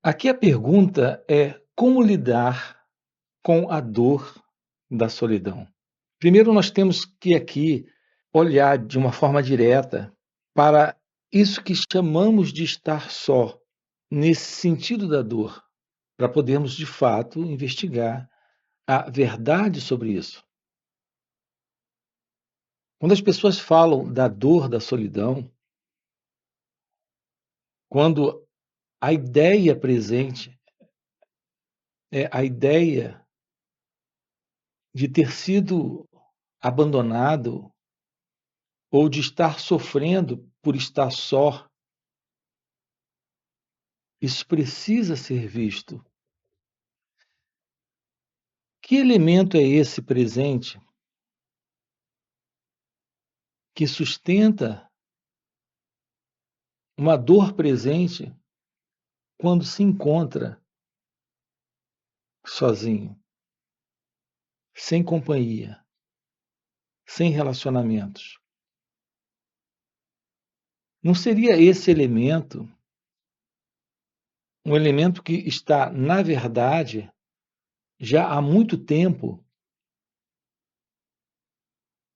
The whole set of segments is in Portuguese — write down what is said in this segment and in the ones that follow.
Aqui a pergunta é: como lidar com a dor da solidão? Primeiro, nós temos que aqui olhar de uma forma direta para isso que chamamos de estar só, nesse sentido da dor, para podermos de fato investigar a verdade sobre isso. Quando as pessoas falam da dor da solidão, quando a ideia presente é a ideia de ter sido abandonado ou de estar sofrendo por estar só, isso precisa ser visto. Que elemento é esse presente que sustenta uma dor presente quando se encontra sozinho, sem companhia, sem relacionamentos? Não seria esse elemento um elemento que está, na verdade, já há muito tempo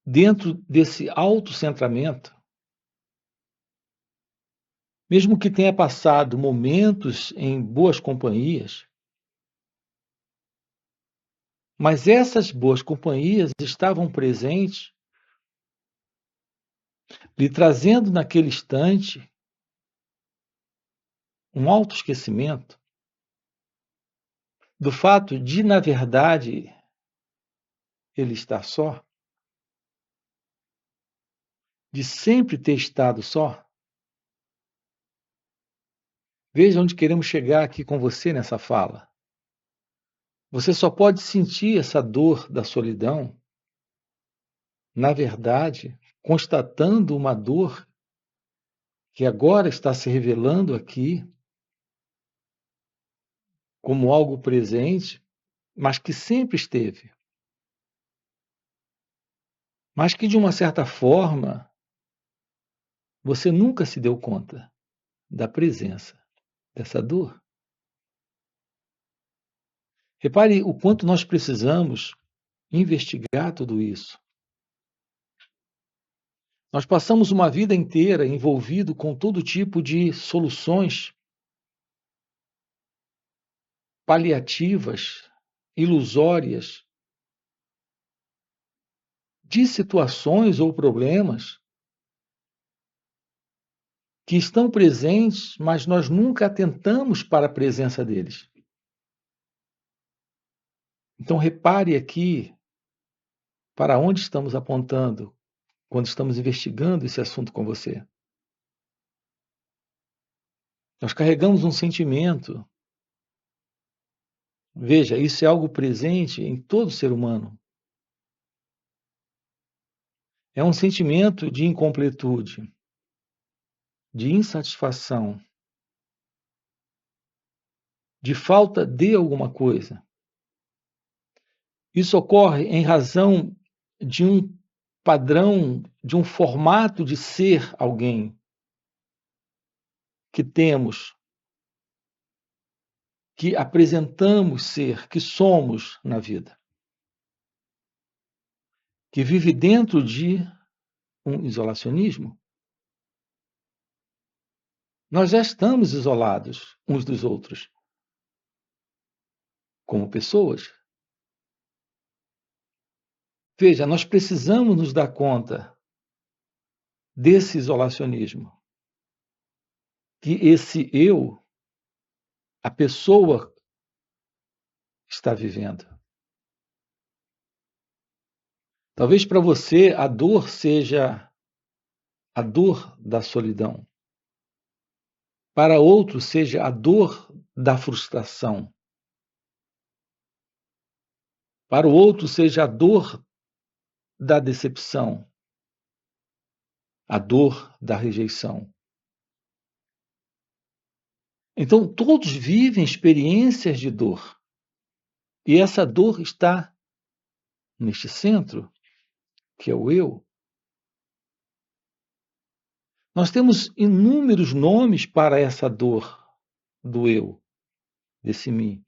dentro desse autocentramento? Mesmo que tenha passado momentos em boas companhias, mas essas boas companhias estavam presentes, lhe trazendo naquele instante um autoesquecimento do fato de, na verdade, ele estar só, de sempre ter estado só. Veja onde queremos chegar aqui com você nessa fala. Você só pode sentir essa dor da solidão, na verdade, constatando uma dor que agora está se revelando aqui como algo presente, mas que sempre esteve. Mas que, de uma certa forma, você nunca se deu conta da presença dessa dor. Repare o quanto nós precisamos investigar tudo isso. Nós passamos uma vida inteira envolvido com todo tipo de soluções paliativas, ilusórias, de situações ou problemas que estão presentes, mas nós nunca atentamos para a presença deles. Então, repare aqui para onde estamos apontando quando estamos investigando esse assunto com você. Nós carregamos um sentimento. Veja, isso é algo presente em todo ser humano. É um sentimento de incompletude, de insatisfação, de falta de alguma coisa. Isso ocorre em razão de um padrão, de um formato de ser alguém que temos, que apresentamos ser, que somos na vida, que vive dentro de um isolacionismo. Nós já estamos isolados uns dos outros, como pessoas. Veja, nós precisamos nos dar conta desse isolacionismo, que esse eu, a pessoa, está vivendo. Talvez para você a dor seja a dor da solidão. Para outro seja a dor da frustração. Para o outro seja a dor da decepção, a dor da rejeição. Então, todos vivem experiências de dor. E essa dor está neste centro, que é o eu. Nós temos inúmeros nomes para essa dor do eu. desse mim,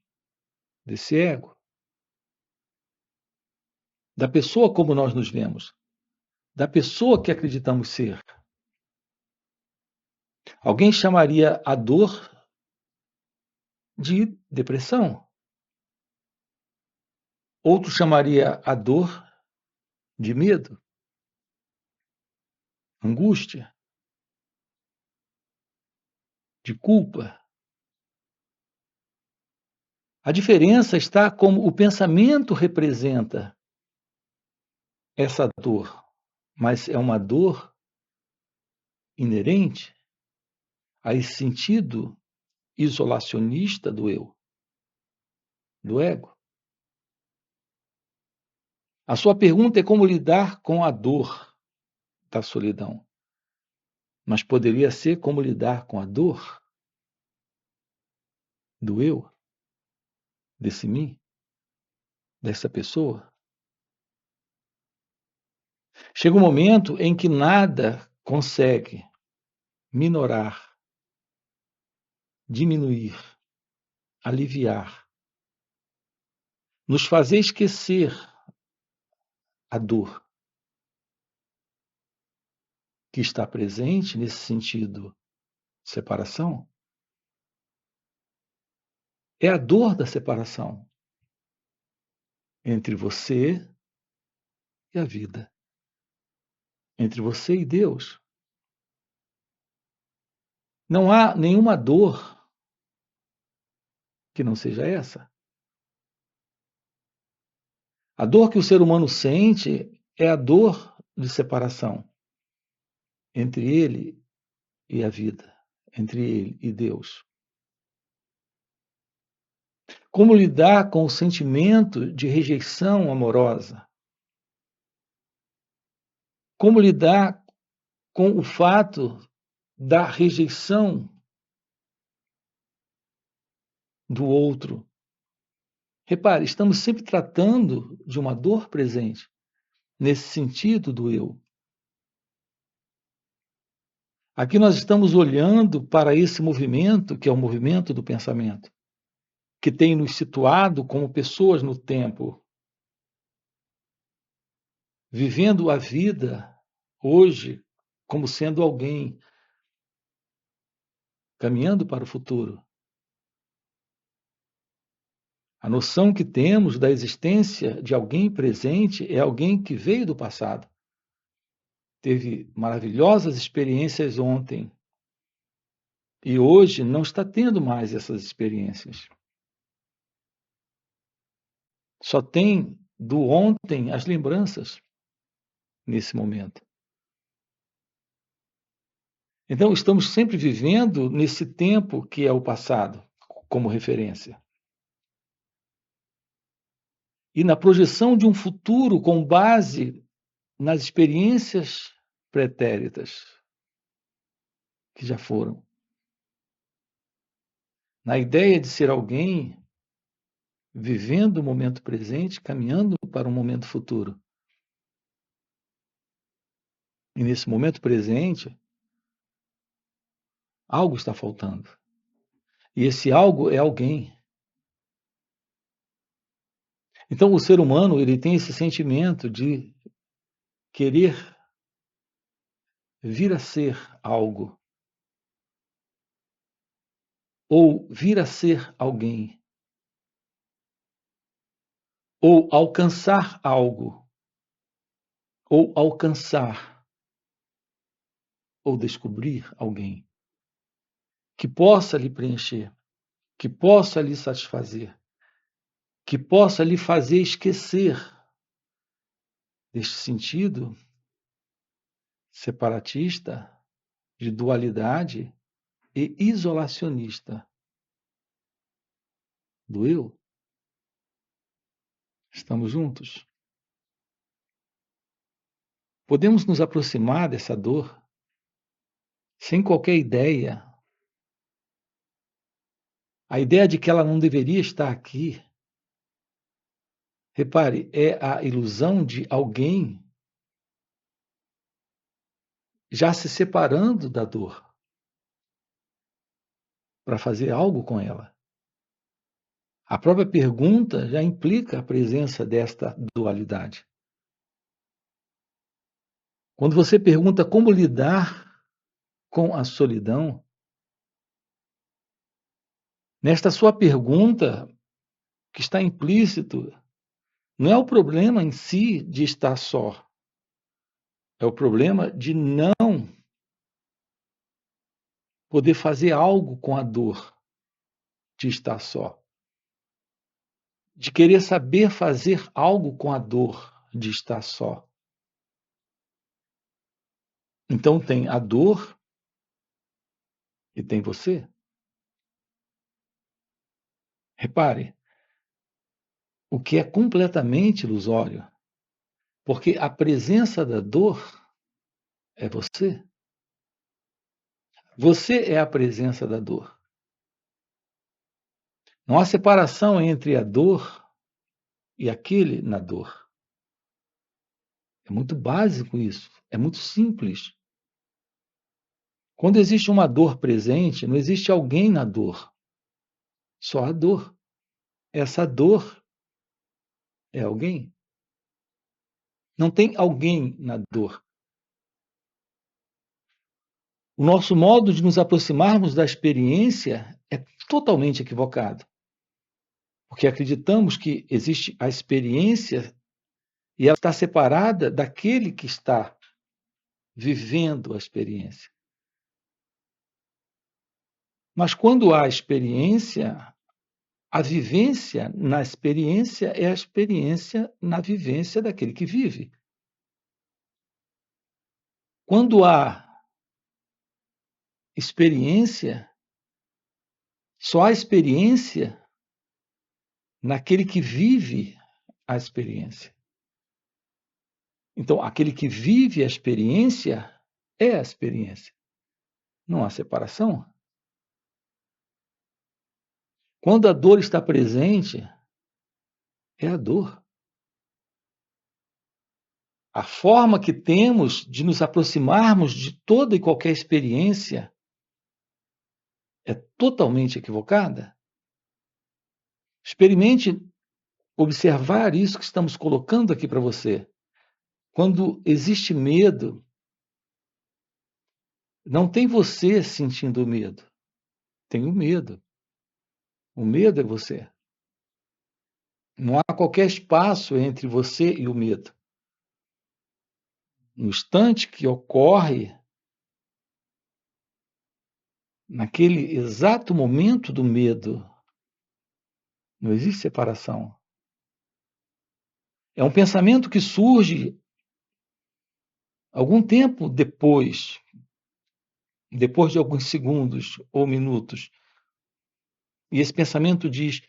desse ego, da pessoa como nós nos vemos, da pessoa que acreditamos ser. Alguém chamaria a dor de depressão. Outro chamaria a dor de medo, angústia, de culpa. A diferença está como o pensamento representa essa dor, mas é uma dor inerente a esse sentido isolacionista do eu, do ego. A sua pergunta é como lidar com a dor da solidão, mas poderia ser como lidar com a dor do eu, desse mim, dessa pessoa. Chega um momento em que nada consegue minorar, diminuir, aliviar, nos fazer esquecer a dor que está presente nesse sentido separação. É a dor da separação entre você e a vida, entre você e Deus. Não há nenhuma dor que não seja essa. A dor que o ser humano sente é a dor de separação entre ele e a vida, entre ele e Deus. Como lidar com o sentimento de rejeição amorosa? Como lidar com o fato da rejeição do outro? Repare, estamos sempre tratando de uma dor presente, nesse sentido do eu. Aqui nós estamos olhando para esse movimento, que é o movimento do pensamento, que tem nos situado como pessoas no tempo, vivendo a vida hoje como sendo alguém, caminhando para o futuro. A noção que temos da existência de alguém presente é alguém que veio do passado. Teve maravilhosas experiências ontem e hoje não está tendo mais essas experiências. Só tem do ontem as lembranças nesse momento. Então, estamos sempre vivendo nesse tempo que é o passado, como referência. E na projeção de um futuro com base nas experiências pretéritas que já foram. Na ideia de ser alguém vivendo o momento presente, caminhando para um momento futuro. E nesse momento presente, algo está faltando. E esse algo é alguém. Então, o ser humano, ele tem esse sentimento de querer vir a ser algo, ou vir a ser alguém, ou alcançar algo, ou alcançar, ou descobrir alguém que possa lhe preencher, que possa lhe satisfazer, que possa lhe fazer esquecer deste sentido separatista, de dualidade e isolacionista do eu. Estamos juntos? Podemos nos aproximar dessa dor sem qualquer ideia. A ideia de que ela não deveria estar aqui. Repare, é a ilusão de alguém já se separando da dor para fazer algo com ela. A própria pergunta já implica a presença desta dualidade. Quando você pergunta como lidar com a solidão, nesta sua pergunta, que está implícito, não é o problema em si de estar só, é o problema de não poder fazer algo com a dor de estar só, de querer saber fazer algo com a dor de estar só. Então tem a dor e tem você. Repare, o que é completamente ilusório, porque a presença da dor é você. Você é a presença da dor. Não há separação entre a dor e aquele na dor. É muito básico isso, é muito simples. Quando existe uma dor presente, não existe alguém na dor, só a dor. Essa dor é alguém. Não tem alguém na dor. O nosso modo de nos aproximarmos da experiência é totalmente equivocado, porque acreditamos que existe a experiência e ela está separada daquele que está vivendo a experiência. Mas quando há experiência, a vivência na experiência é a experiência na vivência daquele que vive. Quando há experiência, só há experiência naquele que vive a experiência. Então, aquele que vive a experiência é a experiência. Não há separação. Quando a dor está presente, é a dor. A forma que temos de nos aproximarmos de toda e qualquer experiência é totalmente equivocada. Experimente observar isso que estamos colocando aqui para você. Quando existe medo, não tem você sentindo medo, tem o medo. O medo é você. Não há qualquer espaço entre você e o medo. No instante que ocorre, naquele exato momento do medo, não existe separação. É um pensamento que surge algum tempo depois de alguns segundos ou minutos. E esse pensamento diz: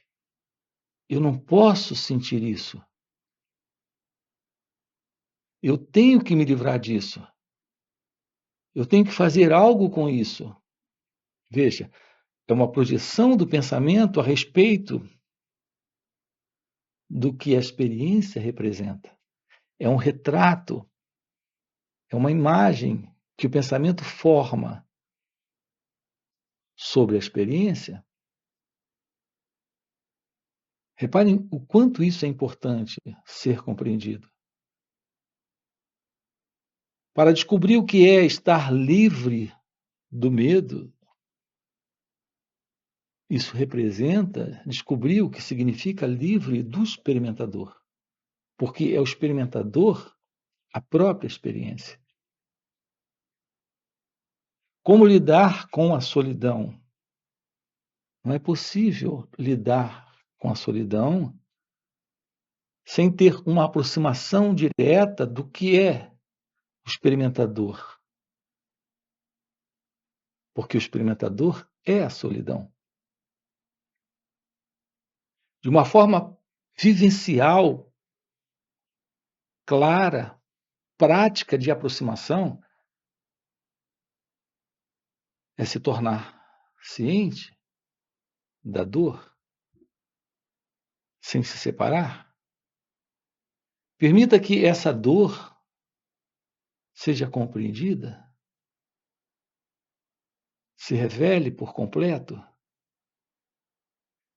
eu não posso sentir isso. Eu tenho que me livrar disso. Eu tenho que fazer algo com isso. Veja, é uma projeção do pensamento a respeito do que a experiência representa. É um retrato, é uma imagem que o pensamento forma sobre a experiência. Reparem o quanto isso é importante ser compreendido. Para descobrir o que é estar livre do medo, isso representa descobrir o que significa livre do experimentador, porque é o experimentador a própria experiência. Como lidar com a solidão? Não é possível lidar com a solidão sem ter uma aproximação direta do que é o experimentador, porque o experimentador é a solidão. De uma forma vivencial, clara, prática de aproximação, é se tornar ciente da dor, sem se separar. Permita que essa dor seja compreendida, se revele por completo.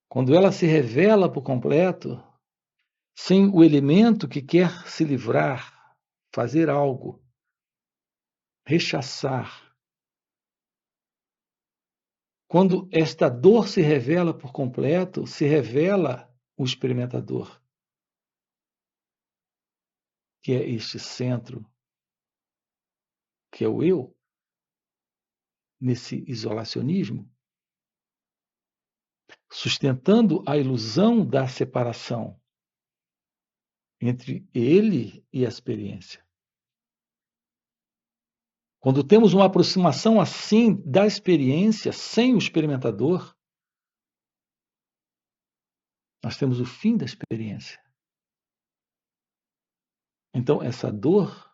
quando ela se revela por completo, sem o elemento que quer se livrar, fazer algo, rechaçar, quando esta dor se revela por completo, se revela o experimentador, que é este centro, que é o eu, nesse isolacionismo, sustentando a ilusão da separação entre ele e a experiência. Quando temos uma aproximação assim da experiência, sem o experimentador, nós temos o fim da experiência. Então, essa dor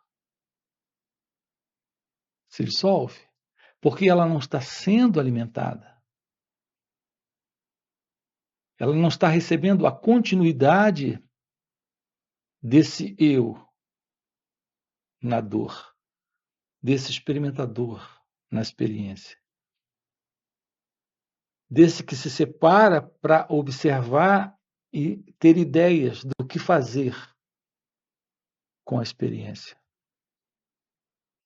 se dissolve, porque ela não está sendo alimentada. Ela não está recebendo a continuidade desse eu na dor, desse experimentador na experiência, desse que se separa para observar e ter ideias do que fazer com a experiência.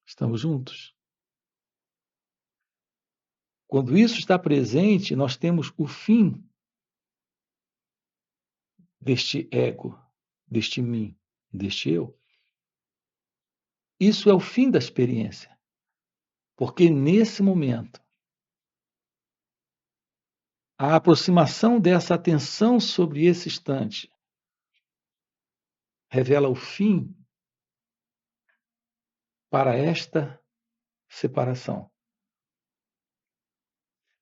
Estamos juntos? Quando isso está presente, nós temos o fim deste ego, deste mim, deste eu. Isso é o fim da experiência, porque nesse momento, a aproximação dessa atenção sobre esse instante revela o fim para esta separação,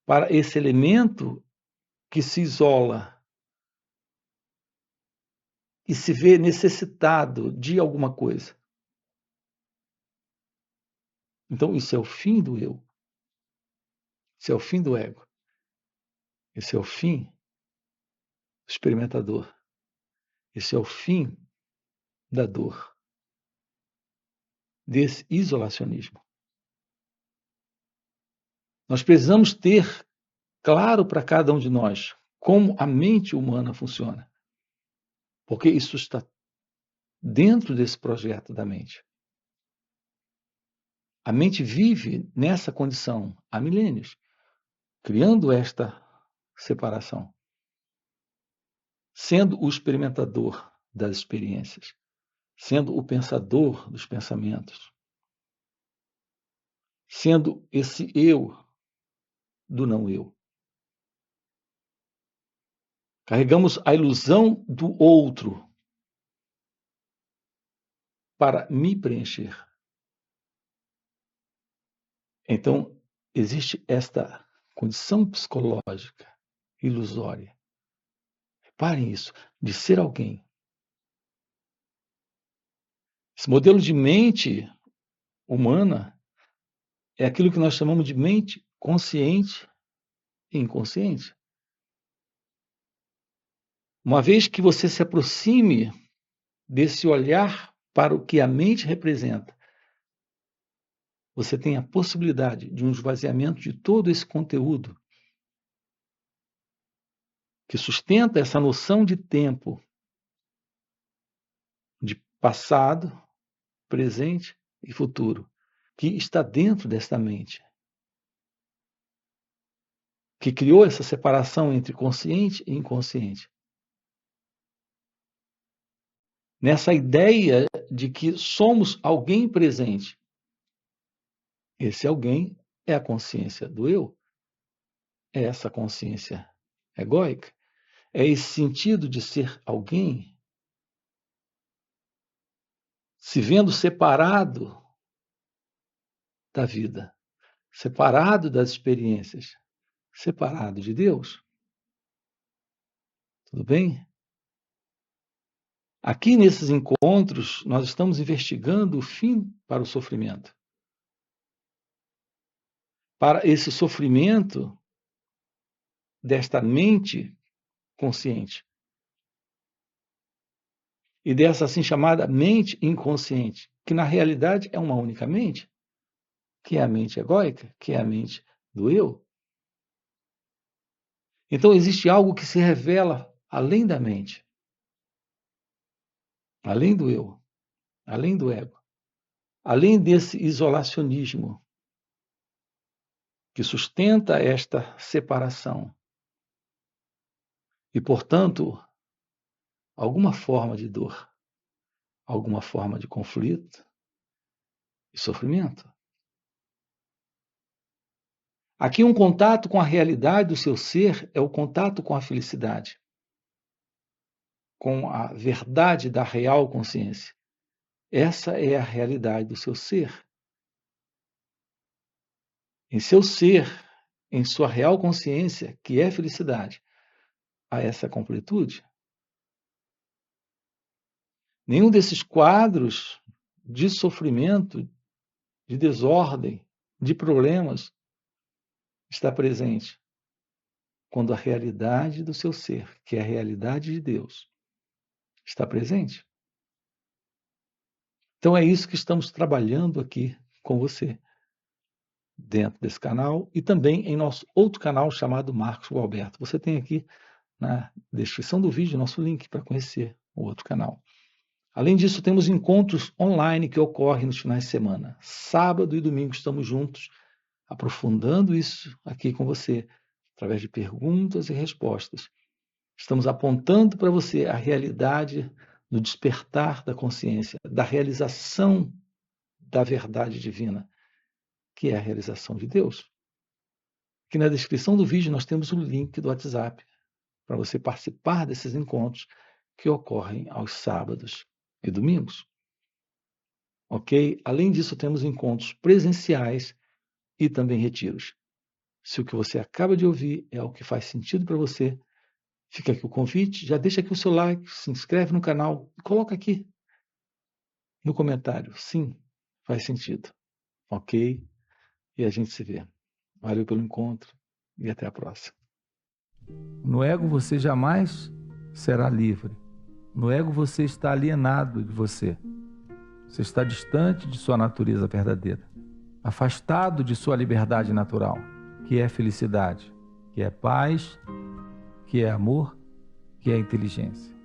para esse elemento que se isola e se vê necessitado de alguma coisa. Então, isso é o fim do eu. Isso é o fim do ego. Esse é o fim do experimentador. Esse é o fim da dor, desse isolacionismo. Nós precisamos ter claro para cada um de nós como a mente humana funciona, porque isso está dentro desse projeto da mente. A mente vive nessa condição há milênios, criando esta separação, sendo o experimentador das experiências, sendo o pensador dos pensamentos, sendo esse eu do não eu. Carregamos a ilusão do outro para me preencher. Então, existe esta condição psicológica ilusória. Reparem isso, de ser alguém. Esse modelo de mente humana é aquilo que nós chamamos de mente consciente e inconsciente. Uma vez que você se aproxime desse olhar para o que a mente representa, você tem a possibilidade de um esvaziamento de todo esse conteúdo que sustenta essa noção de tempo, de passado, presente e futuro, que está dentro desta mente, que criou essa separação entre consciente e inconsciente. Nessa ideia de que somos alguém presente. Esse alguém é a consciência do eu, é essa consciência egóica, é esse sentido de ser alguém se vendo separado da vida, separado das experiências, separado de Deus. Tudo bem? Aqui nesses encontros, nós estamos investigando o fim para o sofrimento. Para esse sofrimento desta mente consciente e dessa assim chamada mente inconsciente, que na realidade é uma única mente, que é a mente egóica, que é a mente do eu. Então existe algo que se revela além da mente, além do eu, além do ego, além desse isolacionismo que sustenta esta separação e, portanto, alguma forma de dor, alguma forma de conflito e sofrimento. Aqui um contato com a realidade do seu ser é o contato com a felicidade, com a verdade da real consciência. Essa é a realidade do seu ser. Em seu ser, em sua real consciência, que é felicidade, há essa completude. Nenhum desses quadros de sofrimento, de desordem, de problemas está presente quando a realidade do seu ser, que é a realidade de Deus, está presente. Então é isso que estamos trabalhando aqui com você, dentro desse canal e também em nosso outro canal chamado Marcos Gualberto. Você tem aqui na descrição do vídeo nosso link para conhecer o outro canal. Além disso, temos encontros online que ocorrem nos finais de semana. Sábado e domingo estamos juntos, aprofundando isso aqui com você, através de perguntas e respostas. Estamos apontando para você a realidade do despertar da consciência, da realização da verdade divina, que é a realização de Deus. Aqui na descrição do vídeo nós temos o link do WhatsApp para você participar desses encontros que ocorrem aos sábados e domingos. Ok? Além disso, temos encontros presenciais e também retiros. Se o que você acaba de ouvir é o que faz sentido para você, fica aqui o convite, já deixa aqui o seu like, se inscreve no canal e coloca aqui no comentário. Sim, faz sentido. Ok? E a gente se vê. Valeu pelo encontro e até a próxima. No ego você jamais será livre. No ego você está alienado de você. Você está distante de sua natureza verdadeira, afastado de sua liberdade natural, que é felicidade, que é paz, que é amor, que é inteligência.